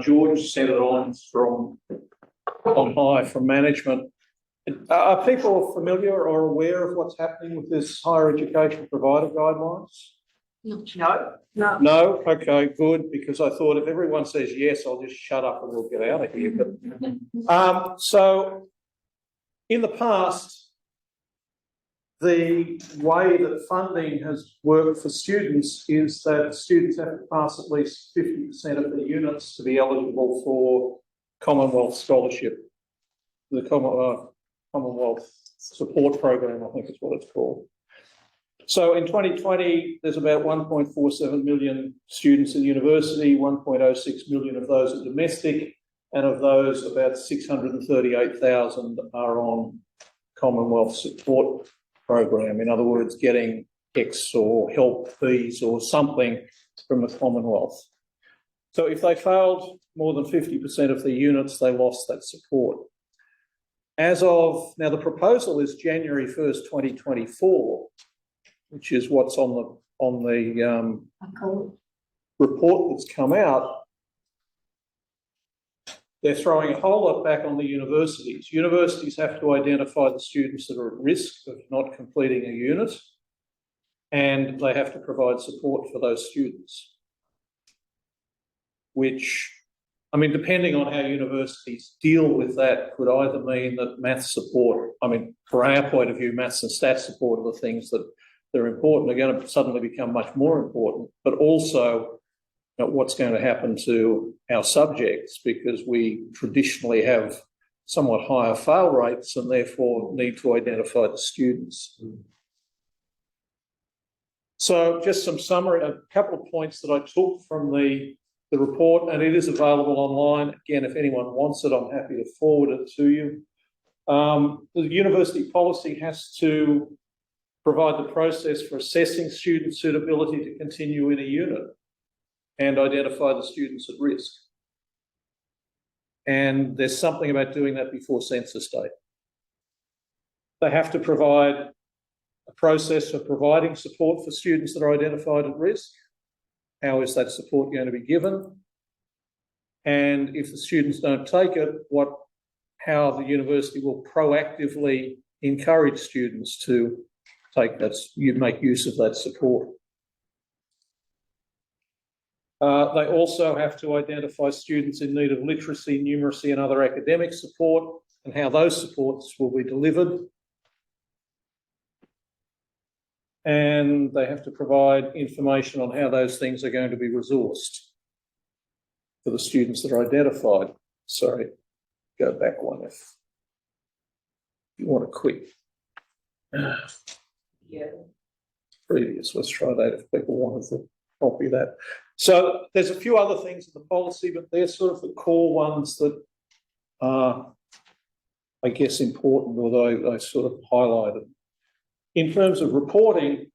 George sent it on from high, from management. Are people familiar or aware of what's happening with this higher education provider guidelines? No. No? Okay, good, because I thought if everyone says yes, I'll just shut up and we'll get out of here. But, so, in the past, the way that funding has worked for students is that students have to pass at least 50% of their units to be eligible for Commonwealth scholarship, the Commonwealth support program, I think is what it's called. So in 2020, there's about 1.47 million students in university, 1.06 million of those are domestic, and of those, about 638,000 are on Commonwealth support program. In other words, getting X or help fees or something from the Commonwealth. So if they failed more than 50% of the units, they lost that support. As of, now the proposal is January 1st, 2024, which is what's on the report that's come out. They're throwing a whole lot back on the universities. Universities have to identify the students that are at risk of not completing a unit, and they have to provide support for those students. Which, I mean, depending on how universities deal with that, could either mean that maths support, I mean, from our point of view, maths and stats support are the things that are important, are going to suddenly become much more important, but also what's going to happen to our subjects, because we traditionally have somewhat higher fail rates and therefore need to identify the students. So just some summary, a couple of points that I took from the report, and it is available online. Again, if anyone wants it, I'm happy to forward it to you. The university policy has to provide the process for assessing student suitability to continue in a unit and identify the students at risk. And there's something about doing that before census date. They have to provide a process for providing support for students that are identified at risk. How is that support going to be given? And if the students don't take it, how the university will proactively encourage students to take that, make use of that support. They also have to identify students in need of literacy, numeracy and other academic support, and how those supports will be delivered. And they have to provide information on how those things are going to be resourced for the students that are identified. Sorry, go back one if you want a quick. Yeah. Previous, let's try that if people wanted to copy that. So there's a few other things in the policy, but they're sort of the core ones that are, I guess, important, although I sort of highlighted. In terms of reporting,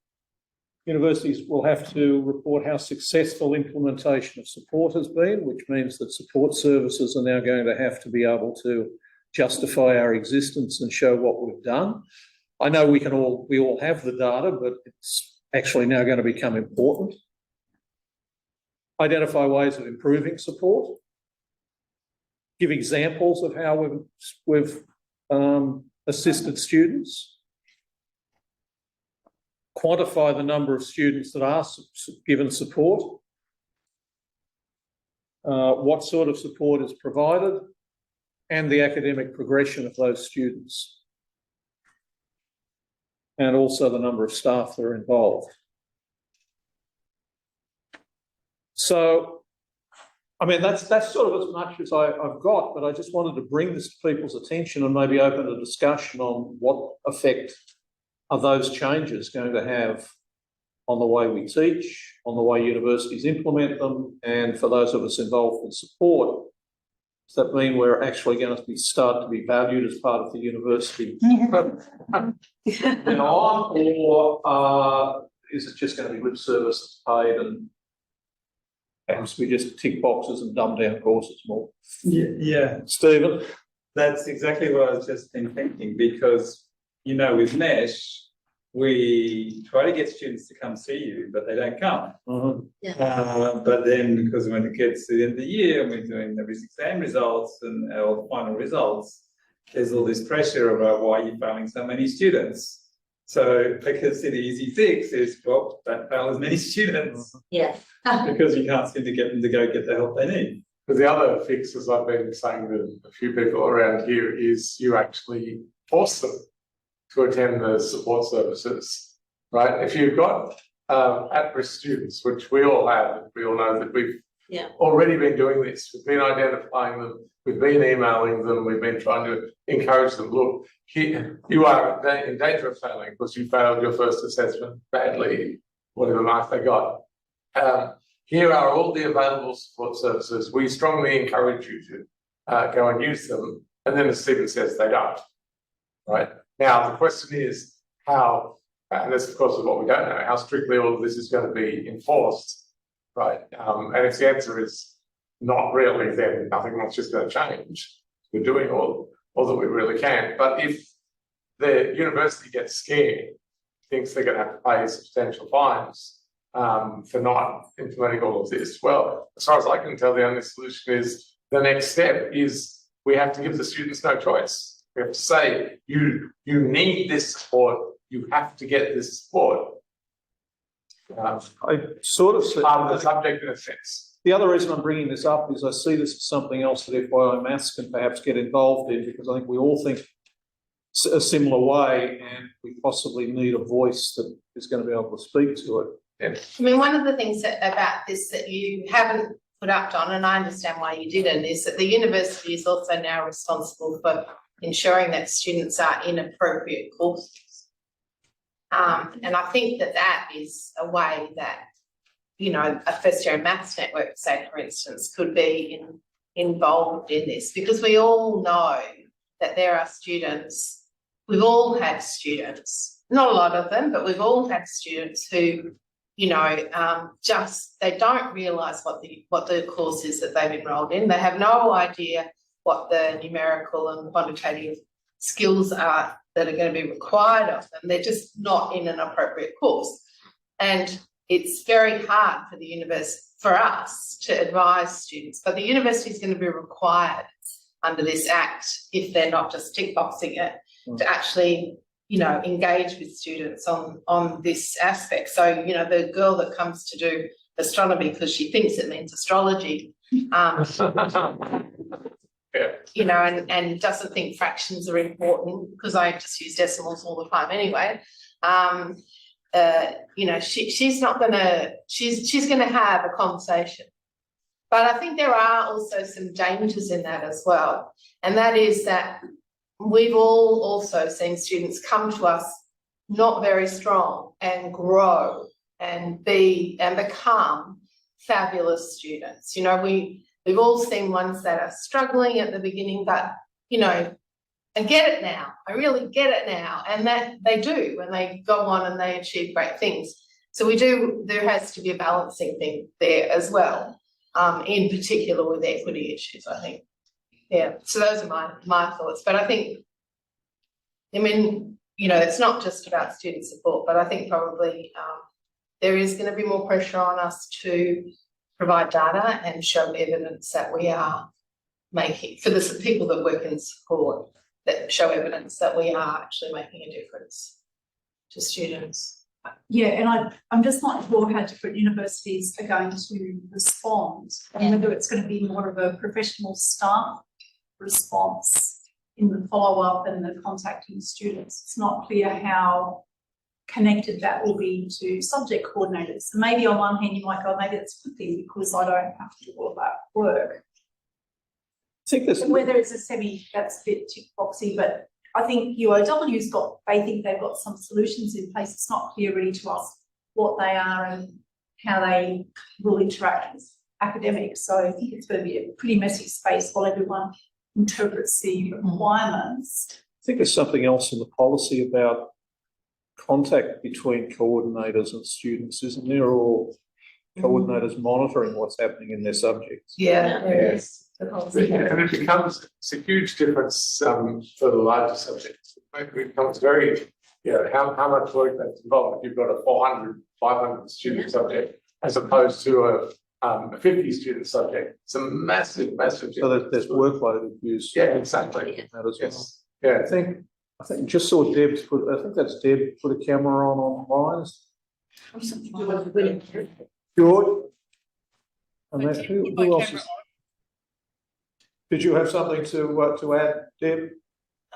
universities will have to report how successful implementation of support has been, which means that support services are now going to have to be able to justify our existence and show what we've done. I know we all have the data, but it's actually now going to become important. Identify ways of improving support. Give examples of how we've assisted students. Quantify the number of students that are given support. What sort of support is provided, and the academic progression of those students. And also the number of staff that are involved. So, I mean, that's sort of as much as I've got, but I just wanted to bring this to people's attention and maybe open a discussion on what effect are those changes going to have on the way we teach, on the way universities implement them, and for those of us involved in support. Does that mean we're actually going to start to be valued as part of the university on, or is it just going to be lip service that's paid and perhaps we just tick boxes and dumb down courses more? Yeah. Stephen? That's exactly what I was just thinking, because, with Mesh, we try to get students to come see you, but they don't come. Mhm. But then because when it gets to the end of the year and we're doing the exam results and our final results, there's all this pressure about why you're failing so many students. So because the easy fix is, well, don't fail as many students Yeah. because you can't seem to get them to go get the help they need. But the other fix, as I've been saying to a few people around here, is you actually force them to attend the support services, right? If you've got at-risk students, which we all have, we all know that we've already been doing this. We've been identifying them, we've been emailing them, we've been trying to encourage them. Look, here, you are in danger of failing because you failed your first assessment badly, whatever mark they got. Here are all the available support services. We strongly encourage you to go and use them. And then as Stephen says, they don't, right? Now, the question is how, and this of course is what we don't know, how strictly all of this is going to be enforced, right? And if the answer is not really, then nothing much is going to change. We're doing all that we really can. But if the university gets scared, thinks they're going to have to pay substantial fines for not implementing all of this, well, as far as I can tell, the only solution is the next step is we have to give the students no choice. We have to say, you need this support, you have to get this support. I sort of see Part of the subject in a sense. the other reason I'm bringing this up is I see this as something else that FYI Maths can perhaps get involved in, because I think we all think a similar way, and we possibly need a voice that is going to be able to speak to it. I mean, one of the things about this that you haven't put up, Don, and I understand why you didn't, is that the university is also now responsible for ensuring that students are in appropriate courses. And I think that that is a way that, you know, a first-year maths network, say, for instance, could be involved in this, because we all know that there are students, we've all had students, not a lot of them, but we've all had students who, you know, just, they don't realise what the course is that they've enrolled in. They have no idea what the numerical and quantitative skills are that are going to be required of them. They're just not in an appropriate course. And it's very hard for the university, for us, to advise students, but the university is going to be required under this Act, if they're not just tick boxing it, to actually, you know, engage with students on this aspect. So, you know, the girl that comes to do astronomy because she thinks it means astrology, you know, and doesn't think fractions are important, because I just use decimals all the time anyway. You know, she's not gonna, she's gonna have a conversation. But I think there are also some dangers in that as well. And that is that we've all also seen students come to us not very strong and grow and become fabulous students. You know, we've all seen ones that are struggling at the beginning, but, you know, I get it now. I really get it now. And that they do when they go on and they achieve great things. So there has to be a balancing thing there as well, in particular with equity issues, I think. Yeah, so those are my thoughts. But I think, I mean, you know, it's not just about student support, but I think probably there is going to be more pressure on us to provide data and show evidence that we are making, for the people that work in support, that show evidence that we are actually making a difference to students. Yeah, and I'm just not sure how different universities are going to respond, and whether it's going to be more of a professional staff response in the follow-up and the contacting students. It's not clear how connected that will be to subject coordinators. So maybe on one hand you might go, maybe that's a good thing because I don't have to do all of that work. I think this, Whether it's a semi, that's a bit tick boxy, but I think UOW's they think they've got some solutions in place. It's not clear really to us what they are and how they will interact with academics. So I think it's going to be a pretty messy space while everyone interprets the requirements. I think there's something else in the policy about contact between coordinators and students, isn't there? Or coordinators monitoring what's happening in their subjects. Yeah, there is. And it's a huge difference for the larger subjects. It becomes very how much work that's involved. If you've got a 400, 500 student subject, as opposed to a 50 student subject, it's a massive. So there's workload use. Yeah, exactly. That as well. Yes, yeah. I think just saw Deb's put, I think that's Deb put a camera on online. George? And then who else is? Did you have something to add, Deb?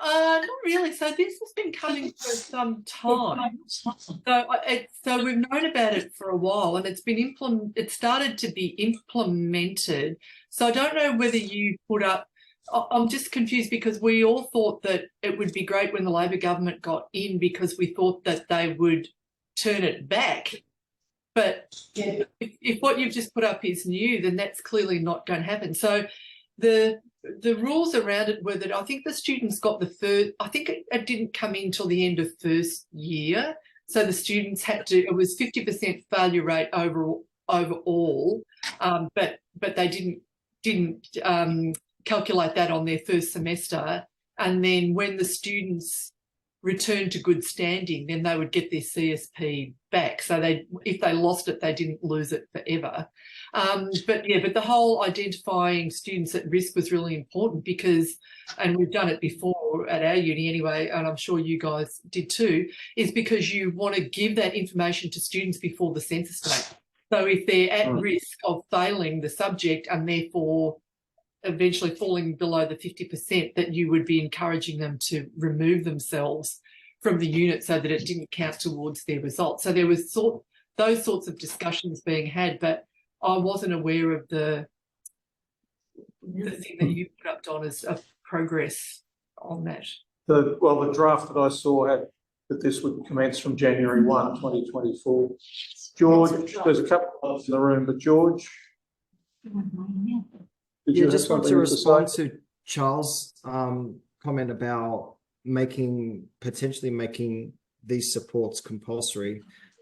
Not really. So this has been coming for some time. So we've known about it for a while, and it's been it started to be implemented. So I don't know whether you put up. I'm just confused because we all thought that it would be great when the Labor government got in because we thought that they would turn it back. But if what you've just put up is new, then that's clearly not going to happen. So the rules around it were that I think the students got I think it didn't come in till the end of first year. So the students had to, it was 50% failure rate overall, but they didn't calculate that on their first semester. And then when the students returned to good standing, then they would get their CSP back. So if they lost it, they didn't lose it forever. But the whole identifying students at risk was really important because, and we've done it before at our uni anyway, and I'm sure you guys did too, is because you want to give that information to students before the census date. So if they're at risk of failing the subject and therefore eventually falling below the 50%, that you would be encouraging them to remove themselves from the unit so that it didn't count towards their results. So there was those sorts of discussions being had, but I wasn't aware of the thing that you put up, Don, as a progress on that. The draft that I saw had that this would commence from January 1, 2024. George, there's a couple of us in the room, but George? Yeah, just want to respond to Charles' comment about potentially making these supports compulsory.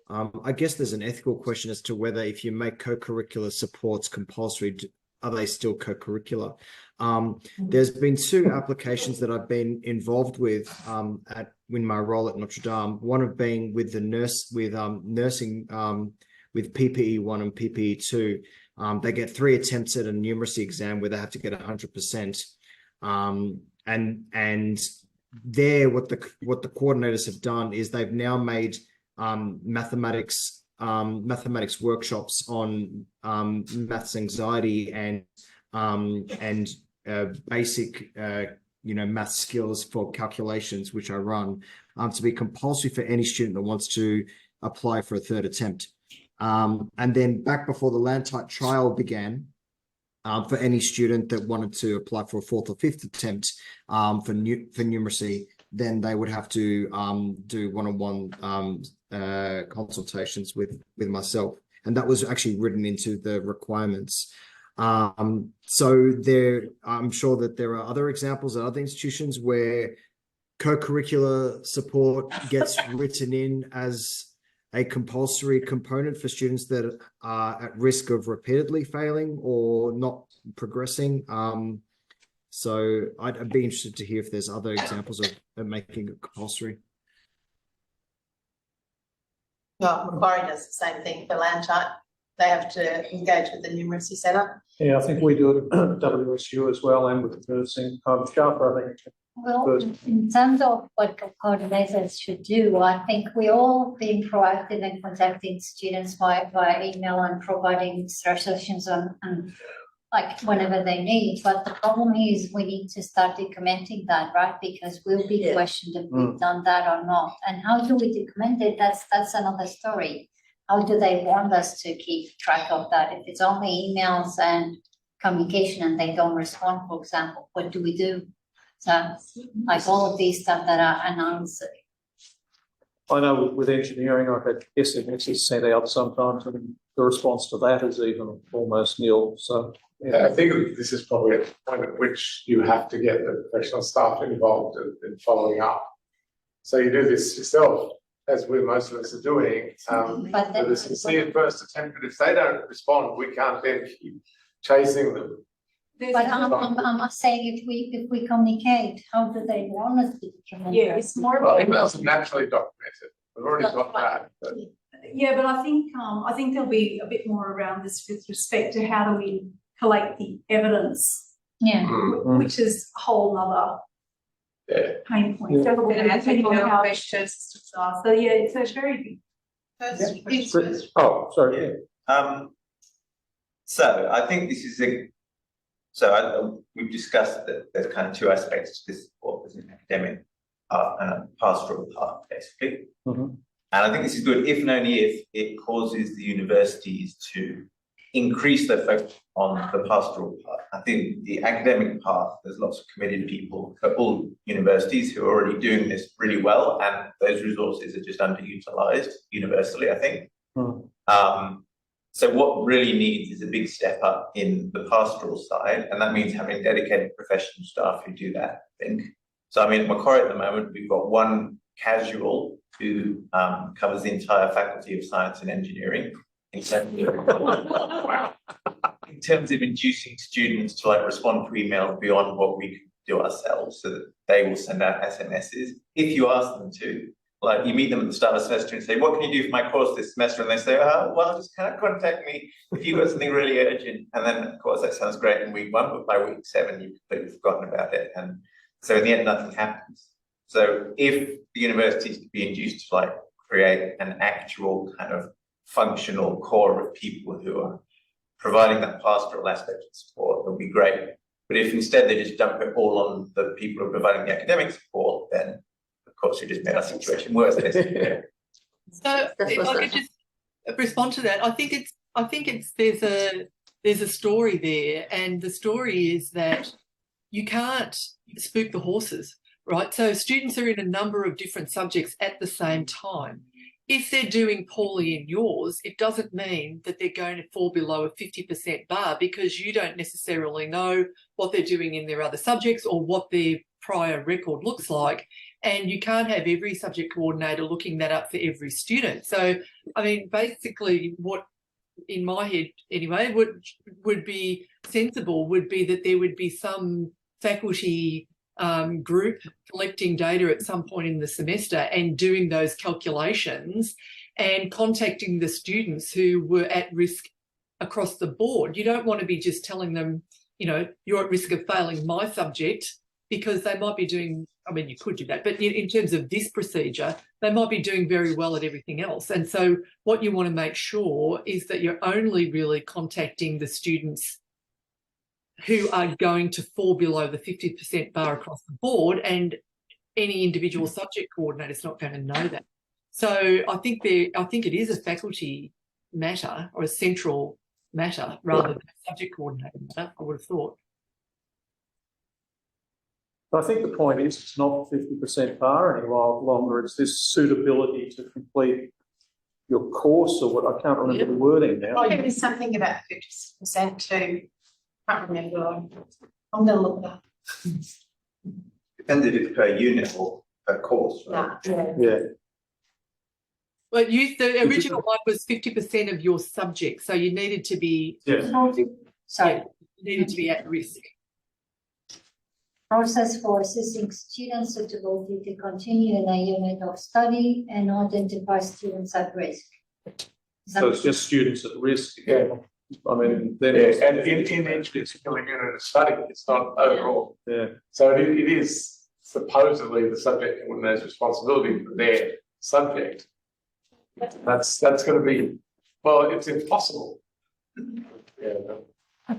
I guess there's an ethical question as to whether if you make co-curricular supports compulsory, are they still co-curricular? There's been 2 applications that I've been involved with in my role at Notre Dame. One of being with nursing with PPE 1 and PPE 2. They get 3 attempts at a numeracy exam where they have to get 100%. And there, what the coordinators have done is they've now made mathematics workshops on maths anxiety and basic math skills for calculations, which I run, to be compulsory for any student that wants to apply for a 3rd attempt. And then back before the land type trial began, for any student that wanted to apply for a 4th or 5th attempt for numeracy, then they would have to do one-on-one consultations with myself, and that was actually written into the requirements. So I'm sure that there are other examples at other institutions where co-curricular support gets written in as a compulsory component for students that are at risk of repeatedly failing or not progressing. So I'd be interested to hear if there's other examples of making it compulsory. Well, Macquarie does the same thing for land type. They have to engage with the numeracy centre. Yeah, I think we do it at WSU as well, and with the nursing. Sharper, I think. Well, in terms of what coordinators should do, I think we all being proactive in contacting students via email and providing sessions on like whenever they need. But the problem is we need to start documenting that, right? Because we'll be questioned if we've done that or not. And how do we document it? That's another story. How do they want us to keep track of that? If it's only emails and communication and they don't respond, for example, what do we do? So, like all of these stuff that are announced. I know with engineering, I've had SMSs sent out sometimes, and the response to that is even almost nil. So, I think this is probably a point at which you have to get the professional staff involved in following up. So you do this yourself, as most of us are doing. But the sincere first attempt, but if they don't respond, we can't then keep chasing them. But I'm saying if we communicate, how do they want us to communicate? Yeah, it's more Well, about. emails are naturally documented. We've already got that. But Yeah, but I think there'll be a bit more around this with respect to how do we collect the evidence, Yeah. which is a whole other yeah. pain point. Yeah. Depending on how systems are. So yeah, it's a very big. First, Oh, sorry. So I think this is we've discussed that there's kind of two aspects to this support. There's an academic part and a pastoral part, basically. Mhm. And I think this is good if and only if it causes the universities to increase their focus on the pastoral part. I think the academic part, there's lots of committed people at all universities who are already doing this really well, and those resources are just underutilized universally, I think. So what really needs is a big step up in the pastoral side, and that means having dedicated professional staff who do that, I think. So I mean, at Macquarie at the moment, we've got one casual who covers the entire Faculty of Science and Engineering in terms of inducing students to like respond to emails beyond what we can do ourselves, so that they will send out SMSs if you ask them to. Like you meet them at the start of the semester and say, what can you do for my course this semester? And they say, well, just kind of contact me if you've got something really urgent. And then of course that sounds great in week 1, but by week 7, you've completely forgotten about it. And so in the end, nothing happens. So if the universities could be induced to like create an actual kind of functional core of people who are providing that pastoral aspect of support, would be great. But if instead they just dump it all on the people who are providing the academic support, then of course we just made our situation worse. So if I could just respond to that, I think it's there's a story there, and the story is that you can't spook the horses, right? So students are in a number of different subjects at the same time. If they're doing poorly in yours, it doesn't mean that they're going to fall below a 50% bar, because you don't necessarily know what they're doing in their other subjects or what their prior record looks like. And you can't have every subject coordinator looking that up for every student. So, I mean, basically what, in my head anyway, would be sensible would be that there would be some faculty group collecting data at some point in the semester and doing those calculations and contacting the students who were at risk across the board. You don't want to be just telling them, you know, you're at risk of failing my subject, because they might be doing, I mean, you could do that, but in terms of this procedure, they might be doing very well at everything else. And so what you want to make sure is that you're only really contacting the students who are going to fall below the 50% bar across the board, and any individual subject coordinator is not going to know that. So I think it is a faculty matter, or a central matter, rather than a subject coordinator matter, I would have thought. I think the point is it's not 50% bar any longer. It's this suitability to complete your course, or what, I can't remember the wording now. Oh, there is something about 50% too. Can't remember. I'm going to look it up. Depends if it's per unit or per course, right? Yeah. But the original one was 50% of your subject, so you needed to be Sorry. you needed to be at risk. Process for assessing students' suitability to continue in a unit of study and identify students at risk. So it's just students at risk. Yeah. I mean, then And in each particular unit of study, it's not overall. yeah. So it is supposedly the subject coordinator's responsibility for their subject. That's going to be, well, it's impossible. Yeah,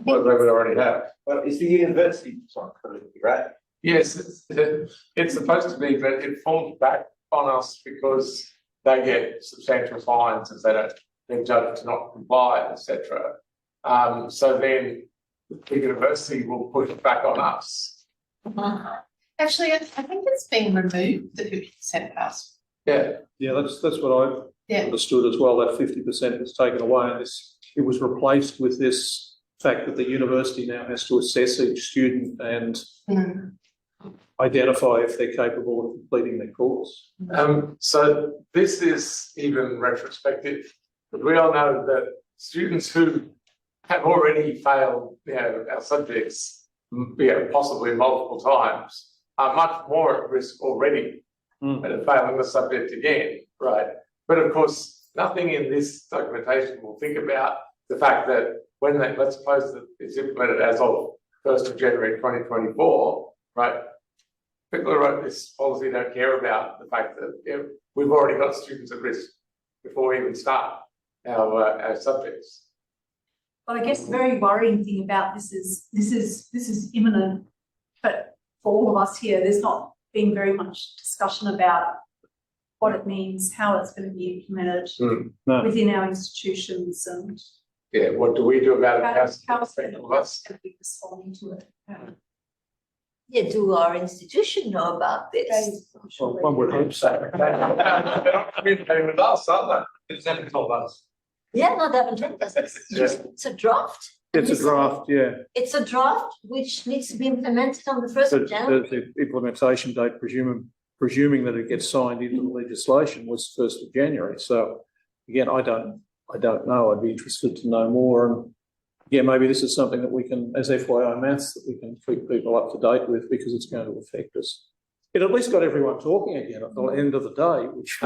what they would already have. Well, it's the university responsibility, right? Yes, it's supposed to be, but it falls back on us because they get substantial fines if they don't, they're judged to not comply, etc. So then the university will push it back on us. Actually, I think it's been removed, the 50% pass. Yeah. Yeah, that's what I understood as well, that 50% was taken away, and it was replaced with this fact that the university now has to assess each student and identify if they're capable of completing their course. So this is even retrospective, but we all know that students who have already failed, our subjects, possibly multiple times, are much more at risk already of failing the subject again, right? But of course, nothing in this documentation will think about the fact that when let's suppose that it's implemented as of 1st of January 2024, right? People who wrote this policy don't care about the fact that we've already got students at risk before we even start our subjects. But I guess the very worrying thing about this is imminent, but for all of us here, there's not been very much discussion about what it means, how it's going to be implemented within our institutions, and what do we do about it? how's going to be responding to it. Yeah, do our institution know about this? Well, one would hope so. I mean, they would ask, aren't they? It's never told us. Yeah, no, they haven't told us. It's a draft. It's a draft, yeah. It's a draft which needs to be implemented on the 1st of January. The implementation date, presuming that it gets signed into the legislation, was 1st of January. So again, I don't know. I'd be interested to know more. And yeah, maybe this is something that we can, as FYI maths, that we can keep people up to date with, because it's going to affect us. It at least got everyone talking again at the end of the day, which